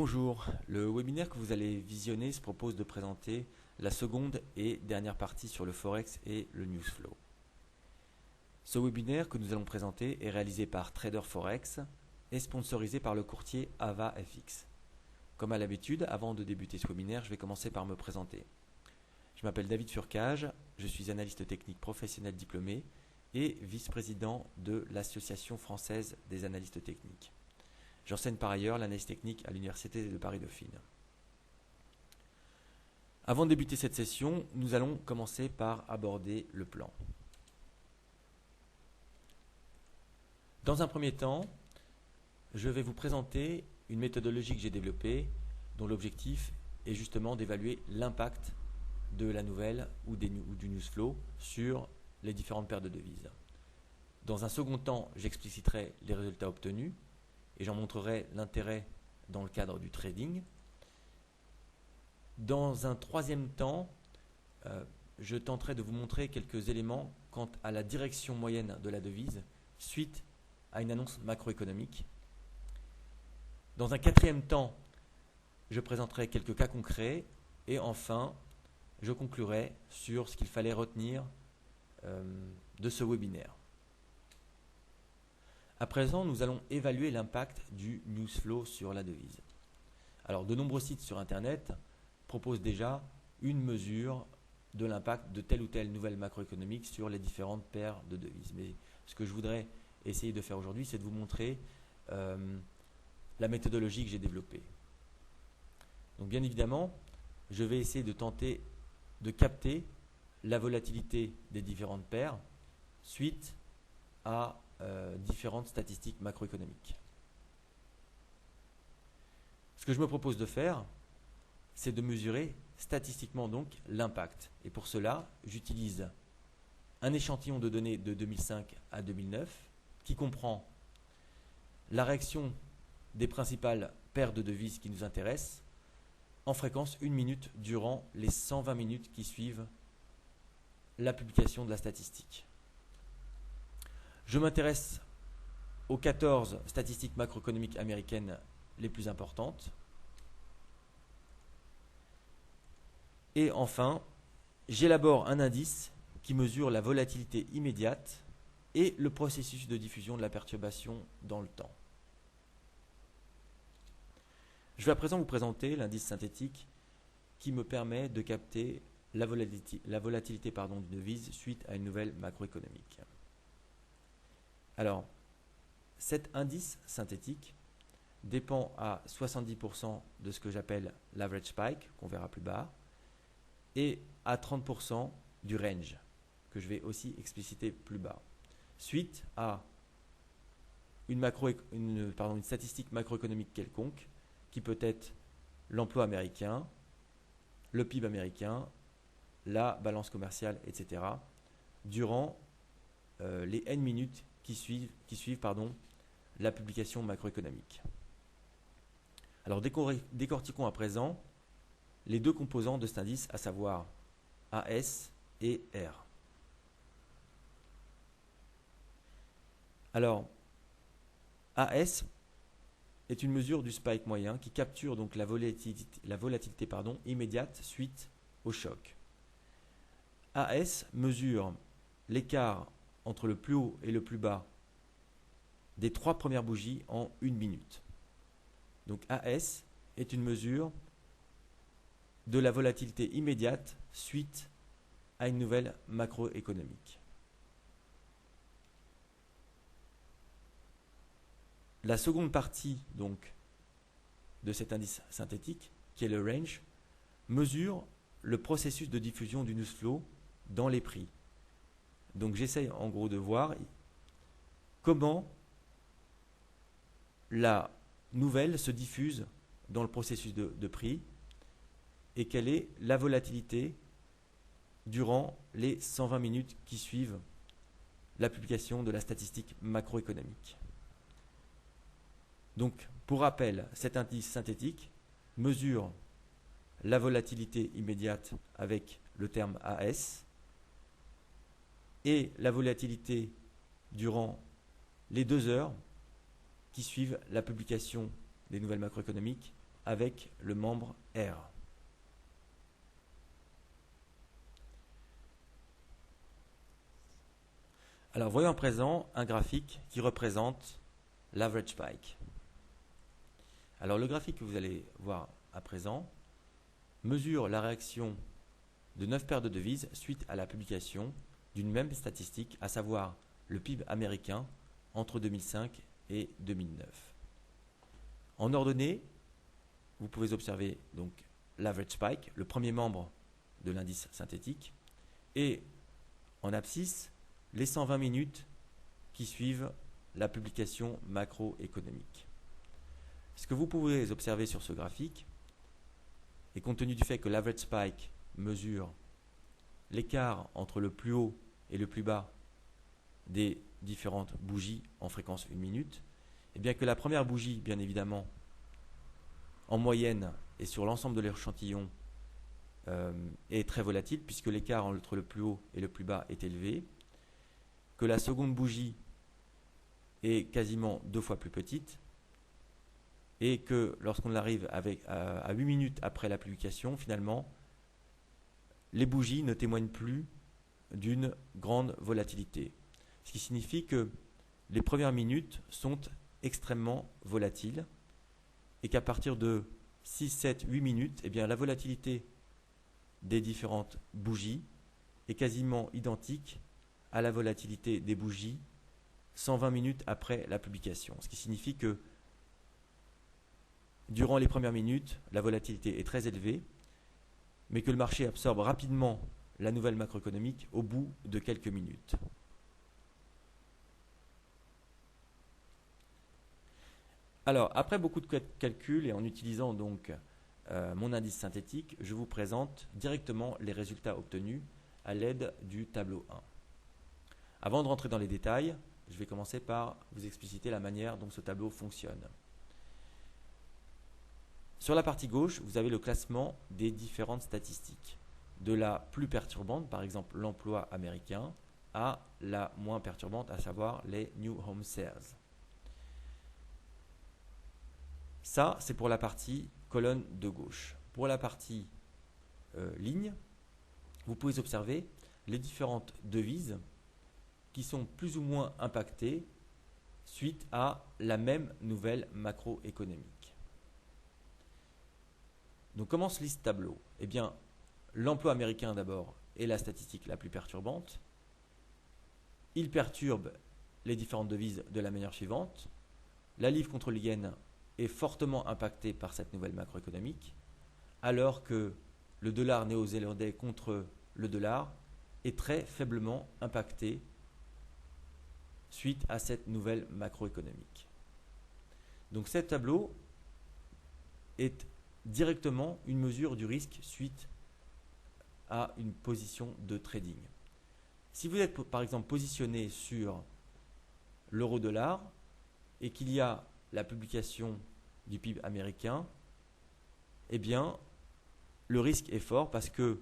Bonjour, le webinaire que vous allez visionner se propose de présenter la seconde et dernière partie sur le Forex et le Newsflow. Ce webinaire que nous allons présenter est réalisé par Trader Forex et sponsorisé par le courtier AvaFX. Comme à l'habitude, avant de débuter ce webinaire, je vais commencer par me présenter. Je m'appelle David Furcage, je suis analyste technique professionnel diplômé et vice-président de l'Association française des analystes techniques. J'enseigne par ailleurs l'analyse technique à l'Université de Paris-Dauphine. Avant de débuter cette session, nous allons commencer par aborder le plan. Dans un premier temps, je vais vous présenter une méthodologie que j'ai développée dont l'objectif est justement d'évaluer l'impact de la nouvelle ou du newsflow sur les différentes paires de devises. Dans un second temps, j'expliciterai les résultats obtenus et j'en montrerai l'intérêt dans le cadre du trading. Dans un troisième temps, je tenterai de vous montrer quelques éléments quant à la direction moyenne de la devise suite à une annonce macroéconomique. Dans un quatrième temps, je présenterai quelques cas concrets et enfin, je conclurai sur ce qu'il fallait retenir de ce webinaire. À présent, nous allons évaluer l'impact du newsflow sur la devise. Alors, de nombreux sites sur Internet proposent déjà une mesure de l'impact de telle ou telle nouvelle macroéconomique sur les différentes paires de devises. Mais ce que je voudrais essayer de faire aujourd'hui, c'est de vous montrer la méthodologie que j'ai développée. Donc, bien évidemment, je vais essayer de tenter de capter la volatilité des différentes paires suite à différentes statistiques macroéconomiques. Ce que je me propose de faire, c'est de mesurer statistiquement donc l'impact. Et pour cela, j'utilise un échantillon de données de 2005 à 2009 qui comprend la réaction des principales paires de devises qui nous intéressent en fréquence 1 minute durant les 120 minutes qui suivent la publication de la statistique. Je m'intéresse aux 14 statistiques macroéconomiques américaines les plus importantes. Et enfin, j'élabore un indice qui mesure la volatilité immédiate et le processus de diffusion de la perturbation dans le temps. Je vais à présent vous présenter l'indice synthétique qui me permet de capter la volatilité d'une devise suite à une nouvelle macroéconomique. Alors, cet indice synthétique dépend à 70% de ce que j'appelle l'average spike, qu'on verra plus bas, et à 30% du range, que je vais aussi expliciter plus bas, suite à une statistique macroéconomique quelconque, qui peut être l'emploi américain, le PIB américain, la balance commerciale, etc., durant les N minutes qui suivent la publication macroéconomique. Alors décortiquons à présent les deux composants de cet indice, à savoir AS et R. Alors, AS est une mesure du spike moyen qui capture donc la volatilité immédiate suite au choc. AS mesure l'écart entre le plus haut et le plus bas des 3 premières bougies en 1 minute. Donc AS est une mesure de la volatilité immédiate suite à une nouvelle macroéconomique. La seconde partie donc de cet indice synthétique, qui est le range, mesure le processus de diffusion du newsflow dans les prix. Donc j'essaye en gros de voir comment la nouvelle se diffuse dans le processus de prix et quelle est la volatilité durant les 120 minutes qui suivent la publication de la statistique macroéconomique. Donc, pour rappel, cet indice synthétique mesure la volatilité immédiate avec le terme AS et la volatilité durant les 2 heures qui suivent la publication des nouvelles macroéconomiques avec le membre R. Alors voyons à présent un graphique qui représente l'average spike. Alors le graphique que vous allez voir à présent mesure la réaction de 9 paires de devises suite à la publication d'une même statistique, à savoir le PIB américain entre 2005 et 2009. En ordonnée, vous pouvez observer donc l'average spike, le premier membre de l'indice synthétique, et en abscisse, les 120 minutes qui suivent la publication macroéconomique. Ce que vous pouvez observer sur ce graphique, et compte tenu du fait que l'average spike mesure l'écart entre le plus haut et le plus bas des différentes bougies en fréquence 1 minute, et bien que la première bougie, bien évidemment, en moyenne et sur l'ensemble de l'échantillon, est très volatile puisque l'écart entre le plus haut et le plus bas est élevé, que la seconde bougie est quasiment 2 fois plus petite, et que lorsqu'on arrive à 8 minutes après la publication, finalement, les bougies ne témoignent plus d'une grande volatilité. Ce qui signifie que les premières minutes sont extrêmement volatiles et qu'à partir de 6, 7, 8 minutes, eh bien, la volatilité des différentes bougies est quasiment identique à la volatilité des bougies 120 minutes après la publication. Ce qui signifie que durant les premières minutes, la volatilité est très élevée, mais que le marché absorbe rapidement la nouvelle macroéconomique au bout de quelques minutes. Alors, après beaucoup de calculs et en utilisant donc mon indice synthétique, je vous présente directement les résultats obtenus à l'aide du tableau 1. Avant de rentrer dans les détails, je vais commencer par vous expliciter la manière dont ce tableau fonctionne. Sur la partie gauche, vous avez le classement des différentes statistiques, de la plus perturbante, par exemple l'emploi américain, à la moins perturbante, à savoir les New Home Sales. Ça, c'est pour la partie colonne de gauche. Pour la partie ligne, vous pouvez observer les différentes devises qui sont plus ou moins impactées suite à la même nouvelle macroéconomique. Donc comment se lit ce tableau? Eh bien, l'emploi américain d'abord est la statistique la plus perturbante. Il perturbe les différentes devises de la manière suivante. La livre contre le yen est fortement impactée par cette nouvelle macroéconomique, alors que le dollar néo-zélandais contre le dollar est très faiblement impacté suite à cette nouvelle macroéconomique. Donc ce tableau est directement une mesure du risque suite à une position de trading. Si vous êtes par exemple positionné sur l'euro-dollar et qu'il y a la publication du PIB américain, eh bien le risque est fort parce que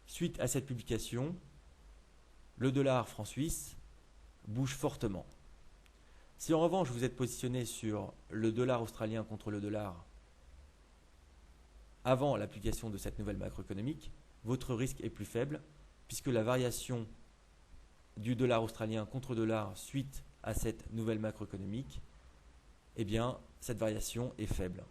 suite à cette publication, le dollar franc suisse bouge fortement. Si en revanche vous êtes positionné sur le dollar australien contre le dollar avant l'application de cette nouvelle macroéconomique, votre risque est plus faible puisque la variation du dollar australien contre dollar suite à cette nouvelle macroéconomique, eh bien cette variation est faible.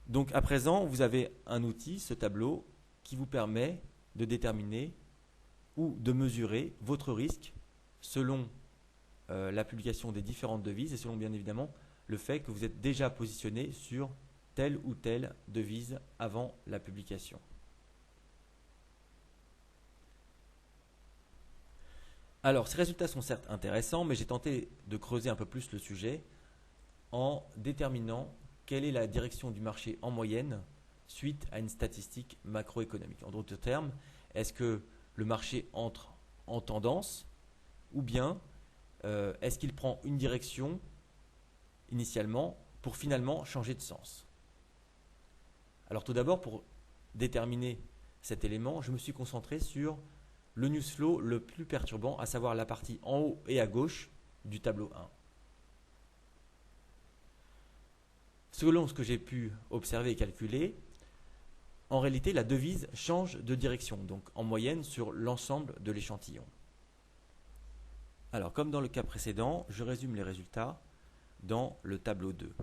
Donc à présent, vous avez un outil, ce tableau, qui vous permet de déterminer ou de mesurer votre risque selon la publication des différentes devises et selon bien évidemment le fait que vous êtes déjà positionné sur telle ou telle devise avant la publication. Alors, ces résultats sont certes intéressants, mais j'ai tenté de creuser un peu plus le sujet en déterminant quelle est la direction du marché en moyenne suite à une statistique macroéconomique. En d'autres termes, est-ce que le marché entre en tendance ou bien est-ce qu'il prend une direction initialement pour finalement changer de sens? Alors tout d'abord, pour déterminer cet élément, je me suis concentré sur le news flow le plus perturbant, à savoir la partie en haut et à gauche du tableau 1. selon ce que j'ai pu observer et calculer, en réalité, la devise change de direction, donc en moyenne sur l'ensemble de l'échantillon. Alors, comme dans le cas précédent, je résume les résultats dans le tableau 2.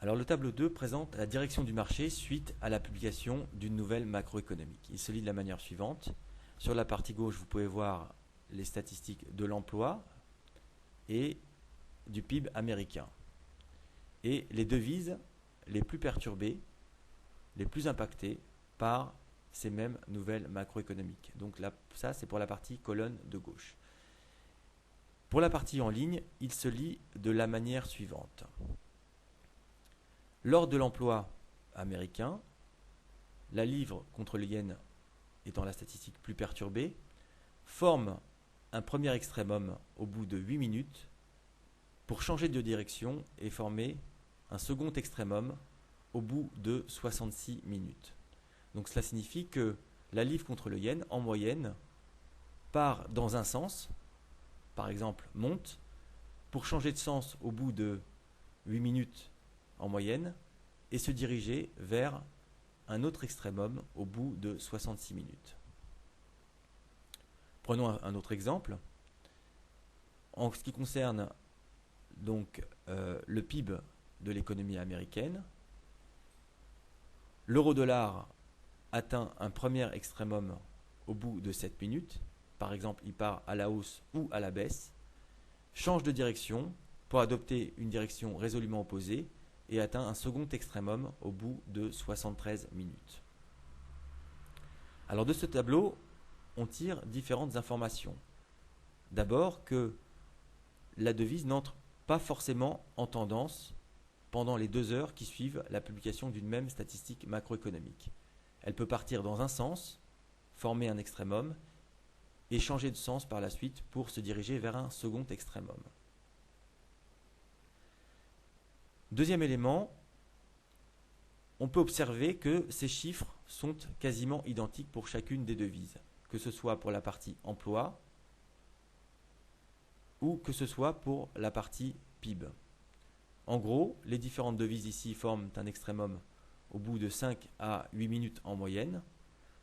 Alors, le tableau 2 présente la direction du marché suite à la publication d'une nouvelle macroéconomique. Il se lit de la manière suivante. Sur la partie gauche, vous pouvez voir les statistiques de l'emploi et du PIB américain. Et les devises les plus perturbées, les plus impactées par ces mêmes nouvelles macroéconomiques. Donc là, ça, c'est pour la partie colonne de gauche. Pour la partie en ligne, il se lit de la manière suivante. Lors de l'emploi américain, la livre contre le yen étant la statistique plus perturbée, forme un premier extrémum au bout de 8 minutes pour changer de direction et former un second extrémum au bout de 66 minutes. Donc cela signifie que la livre contre le yen, en moyenne, part dans un sens, par exemple monte, pour changer de sens au bout de 8 minutes en moyenne, et se diriger vers un autre extrémum au bout de 66 minutes. Prenons un autre exemple. En ce qui concerne donc le PIB de l'économie américaine, l'euro-dollar atteint un premier extrémum au bout de 7 minutes. Par exemple, il part à la hausse ou à la baisse, change de direction pour adopter une direction résolument opposée et atteint un second extrémum au bout de 73 minutes. Alors de ce tableau, on tire différentes informations. D'abord que la devise n'entre pas forcément en tendance pendant les 2 heures qui suivent la publication d'une même statistique macroéconomique. Elle peut partir dans un sens, former un extrémum, et changer de sens par la suite pour se diriger vers un second extrémum. Deuxième élément, on peut observer que ces chiffres sont quasiment identiques pour chacune des devises, que ce soit pour la partie emploi ou que ce soit pour la partie PIB. En gros, les différentes devises ici forment un extrémum au bout de 5 à 8 minutes en moyenne,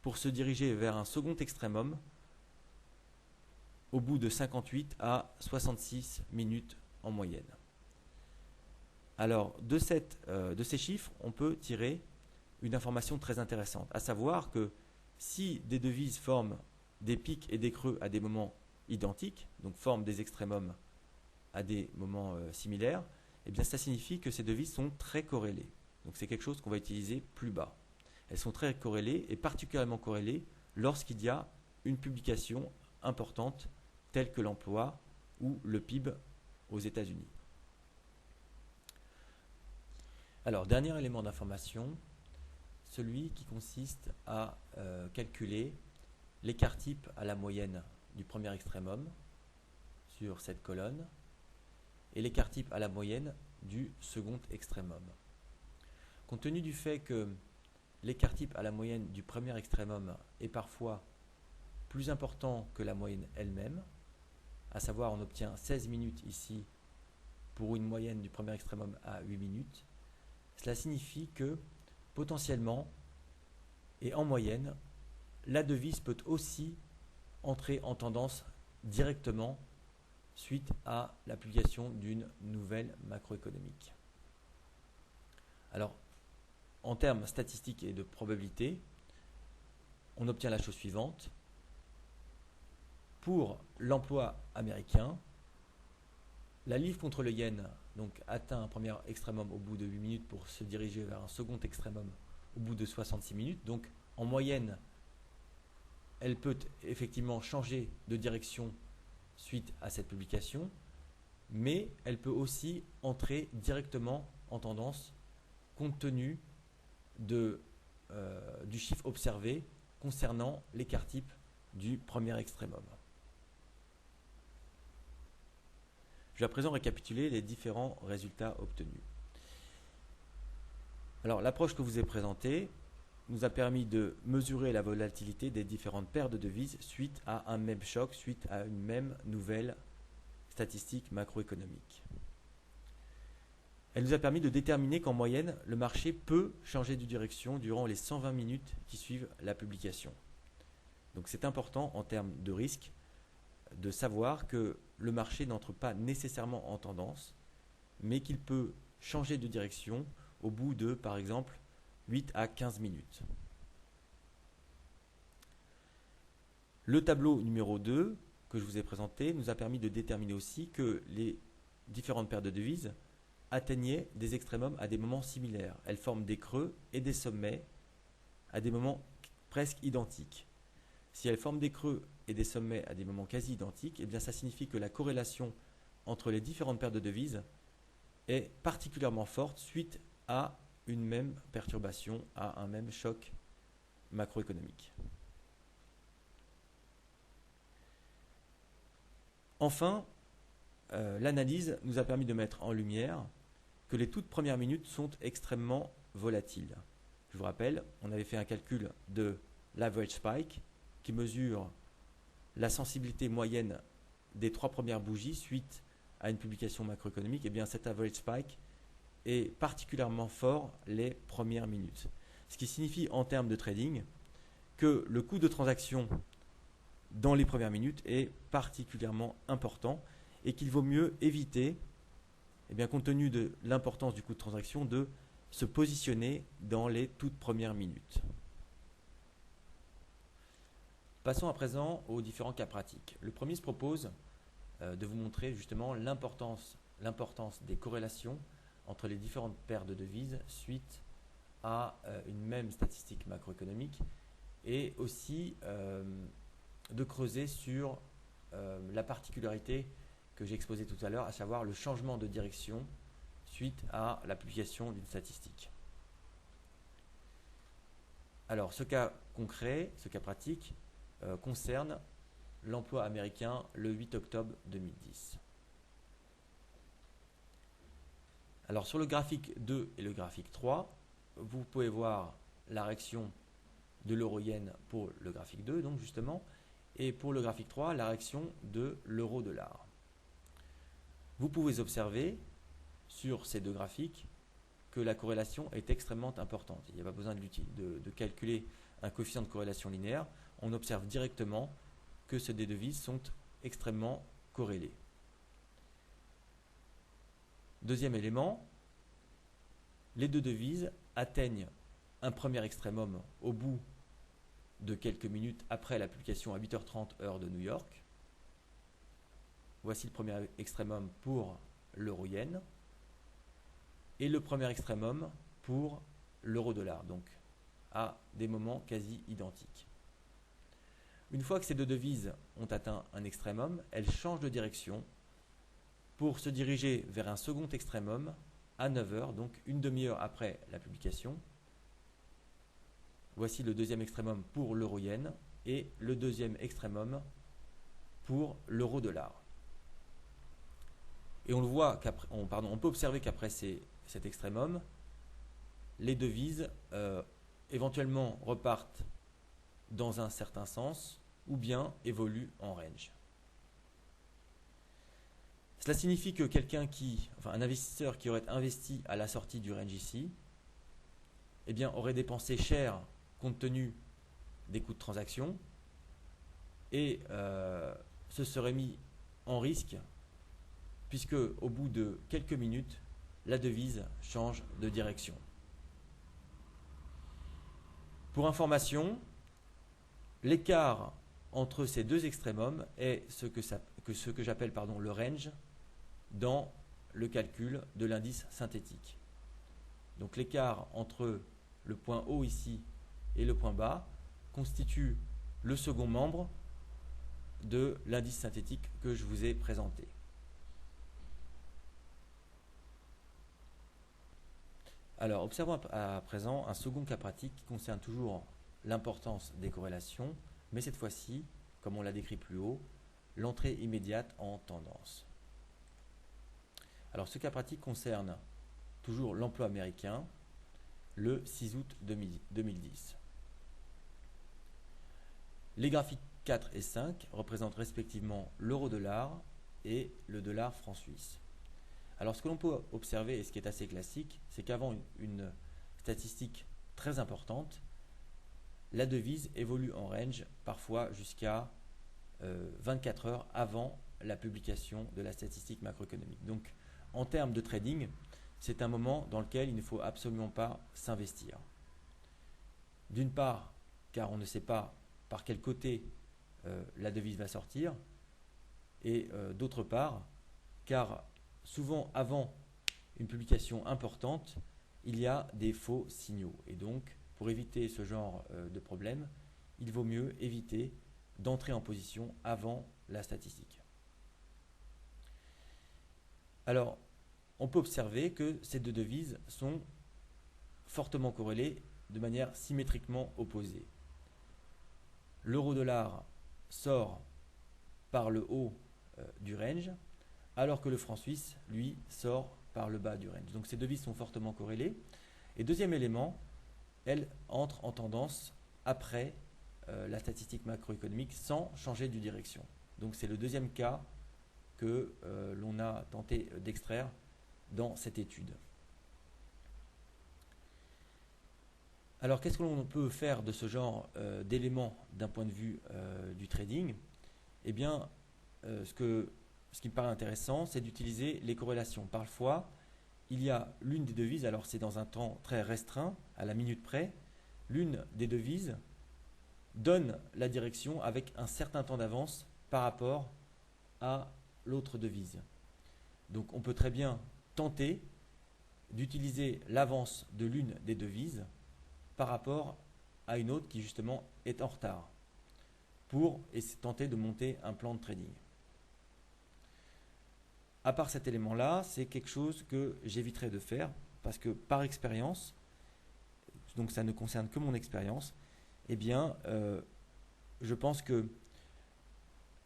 pour se diriger vers un second extrémum au bout de 58 à 66 minutes en moyenne. Alors, de ces chiffres, on peut tirer une information très intéressante, à savoir que si des devises forment des pics et des creux à des moments identiques, donc forment des extrémums à des moments similaires, eh bien ça signifie que ces devises sont très corrélées. Donc c'est quelque chose qu'on va utiliser plus bas. Elles sont très corrélées et particulièrement corrélées lorsqu'il y a une publication importante telle que l'emploi ou le PIB aux États-Unis. Alors, dernier élément d'information, celui qui consiste à calculer l'écart type à la moyenne du premier extrémum sur cette colonne et l'écart type à la moyenne du second extrémum. Compte tenu du fait que l'écart type à la moyenne du premier extrémum est parfois plus important que la moyenne elle-même, à savoir on obtient 16 minutes ici pour une moyenne du premier extrémum à 8 minutes, cela signifie que potentiellement et en moyenne, la devise peut aussi entrer en tendance directement suite à la publication d'une nouvelle macroéconomique. Alors, en termes statistiques et de probabilité, on obtient la chose suivante. Pour l'emploi américain, la livre contre le yen donc, atteint un premier extrémum au bout de 8 minutes pour se diriger vers un second extrémum au bout de 66 minutes. Donc, en moyenne, elle peut effectivement changer de direction suite à cette publication, mais elle peut aussi entrer directement en tendance compte tenu du chiffre observé concernant l'écart type du premier extrémum. Je vais à présent récapituler les différents résultats obtenus. Alors, l'approche que je vous ai présentée nous a permis de mesurer la volatilité des différentes paires de devises suite à un même choc, suite à une même nouvelle statistique macroéconomique. Elle nous a permis de déterminer qu'en moyenne, le marché peut changer de direction durant les 120 minutes qui suivent la publication. Donc c'est important en termes de risque de savoir que le marché n'entre pas nécessairement en tendance, mais qu'il peut changer de direction au bout de, par exemple, 8 à 15 minutes. Le tableau numéro 2 que je vous ai présenté nous a permis de déterminer aussi que les différentes paires de devises atteignaient des extrémums à des moments similaires. Elles forment des creux et des sommets à des moments presque identiques. Si elles forment des creux et des sommets à des moments quasi identiques, eh bien ça signifie que la corrélation entre les différentes paires de devises est particulièrement forte suite à une même perturbation, à un même choc macroéconomique. Enfin, l'analyse nous a permis de mettre en lumière que les toutes premières minutes sont extrêmement volatiles. Je vous rappelle, on avait fait un calcul de l'average spike qui mesure la sensibilité moyenne des 3 premières bougies suite à une publication macroéconomique. Et bien cet average spike est particulièrement fort les premières minutes. Ce qui signifie en termes de trading que le coût de transaction dans les premières minutes est particulièrement important et qu'il vaut mieux éviter, compte tenu de l'importance du coût de transaction, de se positionner dans les toutes premières minutes. Passons à présent aux différents cas pratiques. Le premier se propose de vous montrer justement l'importance des corrélations entre les différentes paires de devises suite à une même statistique macroéconomique et aussi de creuser sur la particularité que j'ai exposée tout à l'heure, à savoir le changement de direction suite à la publication d'une statistique. Alors, ce cas concret, ce cas pratique, concerne l'emploi américain le 8 octobre 2010. Alors, sur le graphique 2 et le graphique 3, vous pouvez voir la réaction de l'euro-yen pour le graphique 2, donc justement, et pour le graphique 3, la réaction de l'euro-dollar. Vous pouvez observer sur ces deux graphiques que la corrélation est extrêmement importante. Il n'y a pas besoin de calculer un coefficient de corrélation linéaire. On observe directement que ces deux devises sont extrêmement corrélées. Deuxième élément, les deux devises atteignent un premier extrémum au bout de quelques minutes après la publication à 8h30 heure de New York. Voici le premier extrémum pour l'euro-yen et le premier extrémum pour l'euro-dollar, donc à des moments quasi identiques. Une fois que ces deux devises ont atteint un extrémum, elles changent de direction pour se diriger vers un second extrémum à 9h, donc une demi-heure après la publication. Voici le deuxième extrémum pour l'euro-yen et le deuxième extrémum pour l'euro-dollar. Et on le voit on peut observer qu'après cet extrémum, les devises éventuellement repartent dans un certain sens ou bien évoluent en range. Cela signifie que un investisseur qui aurait investi à la sortie du range ici, aurait dépensé cher compte tenu des coûts de transaction et se serait mis en risque puisque au bout de quelques minutes, la devise change de direction. Pour information, l'écart entre ces deux extrémums est ce que j'appelle le range dans le calcul de l'indice synthétique. Donc l'écart entre le point haut ici et le point bas constitue le second membre de l'indice synthétique que je vous ai présenté. Alors, observons à présent un second cas pratique qui concerne toujours l'importance des corrélations, mais cette fois-ci, comme on l'a décrit plus haut, l'entrée immédiate en tendance. Alors, ce cas pratique concerne toujours l'emploi américain le 6 août 2010. Les graphiques 4 et 5 représentent respectivement l'euro-dollar et le dollar franc suisse. Alors ce que l'on peut observer, et ce qui est assez classique, c'est qu'avant une statistique très importante, la devise évolue en range, parfois jusqu'à 24 heures avant la publication de la statistique macroéconomique. Donc en termes de trading, c'est un moment dans lequel il ne faut absolument pas s'investir. D'une part, car on ne sait pas par quel côté la devise va sortir, et d'autre part, car souvent avant une publication importante, il y a des faux signaux. Et donc, pour éviter ce genre de problème, il vaut mieux éviter d'entrer en position avant la statistique. Alors, on peut observer que ces deux devises sont fortement corrélées de manière symétriquement opposée. L'euro-dollar sort par le haut du range, alors que le franc suisse, lui, sort par le bas du range. Donc ces devises sont fortement corrélées. Et deuxième élément, elles entrent en tendance après la statistique macroéconomique sans changer de direction. Donc c'est le deuxième cas que l'on a tenté d'extraire dans cette étude. Alors qu'est-ce que l'on peut faire de ce genre d'éléments d'un point de vue du trading? Eh bien, ce qui me paraît intéressant, c'est d'utiliser les corrélations. Parfois, il y a l'une des devises, alors c'est dans un temps très restreint, à la minute près, l'une des devises donne la direction avec un certain temps d'avance par rapport à l'autre devise. Donc on peut très bien tenter d'utiliser l'avance de l'une des devises par rapport à une autre qui justement est en retard pour tenter de monter un plan de trading. À part cet élément-là, c'est quelque chose que j'éviterai de faire parce que par expérience, donc ça ne concerne que mon expérience, eh bien, je pense que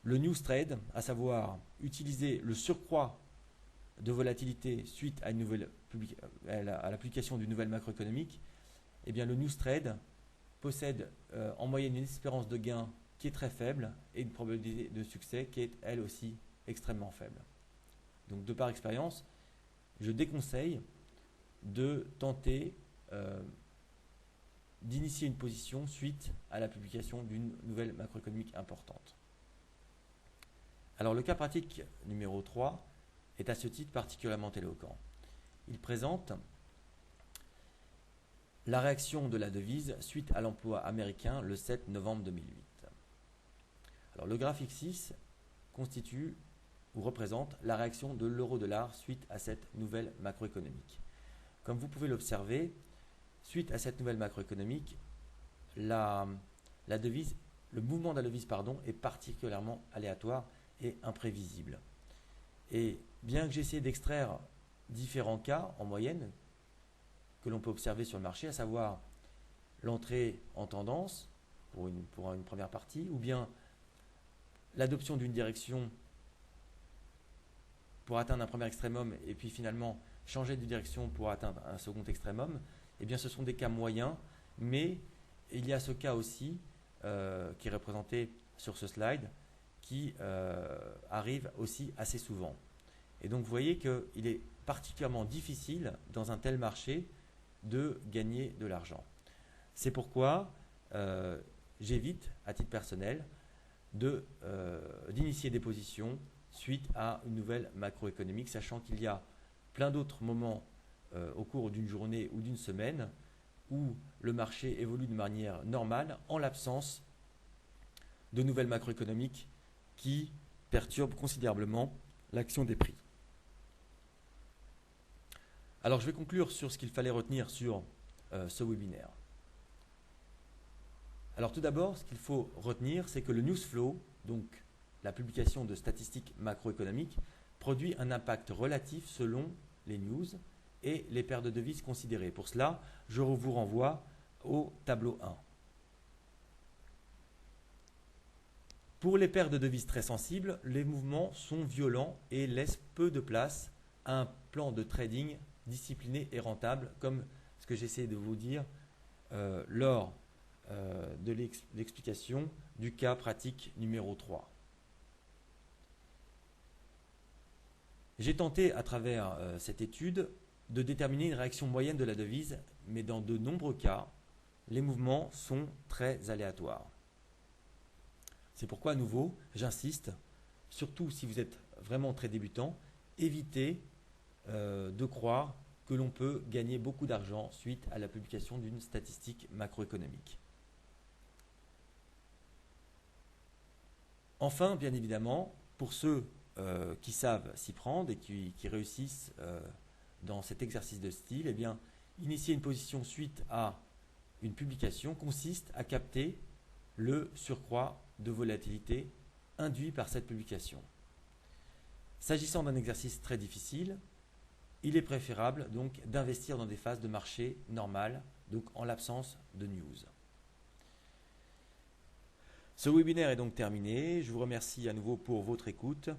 le news trade, à savoir utiliser le surcroît de volatilité suite à la publication d'une nouvelle macroéconomique, eh bien, le news trade possède en moyenne une espérance de gain qui est très faible et une probabilité de succès qui est elle aussi extrêmement faible. Donc de par expérience, je déconseille de tenter d'initier une position suite à la publication d'une nouvelle macroéconomique importante. Alors le cas pratique numéro 3 est à ce titre particulièrement éloquent. Il présente la réaction de la devise suite à l'emploi américain le 7 novembre 2008. Alors le graphique 6 constitue ou représente la réaction de l'euro-dollar suite à cette nouvelle macroéconomique. Comme vous pouvez l'observer, suite à cette nouvelle macroéconomique, le mouvement de la devise est particulièrement aléatoire et imprévisible. Et bien que j'essaie d'extraire différents cas en moyenne que l'on peut observer sur le marché, à savoir l'entrée en tendance pour une première partie, ou bien l'adoption d'une direction pour atteindre un premier extrémum et puis finalement changer de direction pour atteindre un second extrémum, eh bien ce sont des cas moyens, mais il y a ce cas aussi qui est représenté sur ce slide qui arrive aussi assez souvent. Et donc vous voyez qu'il est particulièrement difficile dans un tel marché de gagner de l'argent. C'est pourquoi j'évite à titre personnel d'initier des positions suite à une nouvelle macroéconomique, sachant qu'il y a plein d'autres moments au cours d'une journée ou d'une semaine où le marché évolue de manière normale en l'absence de nouvelles macroéconomiques qui perturbent considérablement l'action des prix. Alors je vais conclure sur ce qu'il fallait retenir sur ce webinaire. Alors tout d'abord, ce qu'il faut retenir, c'est que le news flow, donc la publication de statistiques macroéconomiques, produit un impact relatif selon les news et les paires de devises considérées. Pour cela, je vous renvoie au tableau 1. Pour les paires de devises très sensibles, les mouvements sont violents et laissent peu de place à un plan de trading discipliné et rentable, comme ce que j'essaie de vous dire lors de l'explication du cas pratique numéro 3. J'ai tenté à travers cette étude de déterminer une réaction moyenne de la devise, mais dans de nombreux cas, les mouvements sont très aléatoires. C'est pourquoi à nouveau, j'insiste, surtout si vous êtes vraiment très débutant, évitez de croire que l'on peut gagner beaucoup d'argent suite à la publication d'une statistique macroéconomique. Enfin, bien évidemment, pour ceux qui savent s'y prendre et qui réussissent dans cet exercice de style, eh bien, initier une position suite à une publication consiste à capter le surcroît de volatilité induit par cette publication. S'agissant d'un exercice très difficile, il est préférable donc d'investir dans des phases de marché normales, donc en l'absence de news. Ce webinaire est donc terminé. Je vous remercie à nouveau pour votre écoute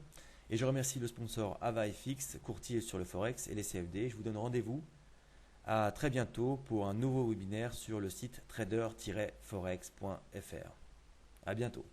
et je remercie le sponsor AvaFX, courtier sur le Forex et les CFD. Je vous donne rendez-vous à très bientôt pour un nouveau webinaire sur le site trader-forex.fr. À bientôt.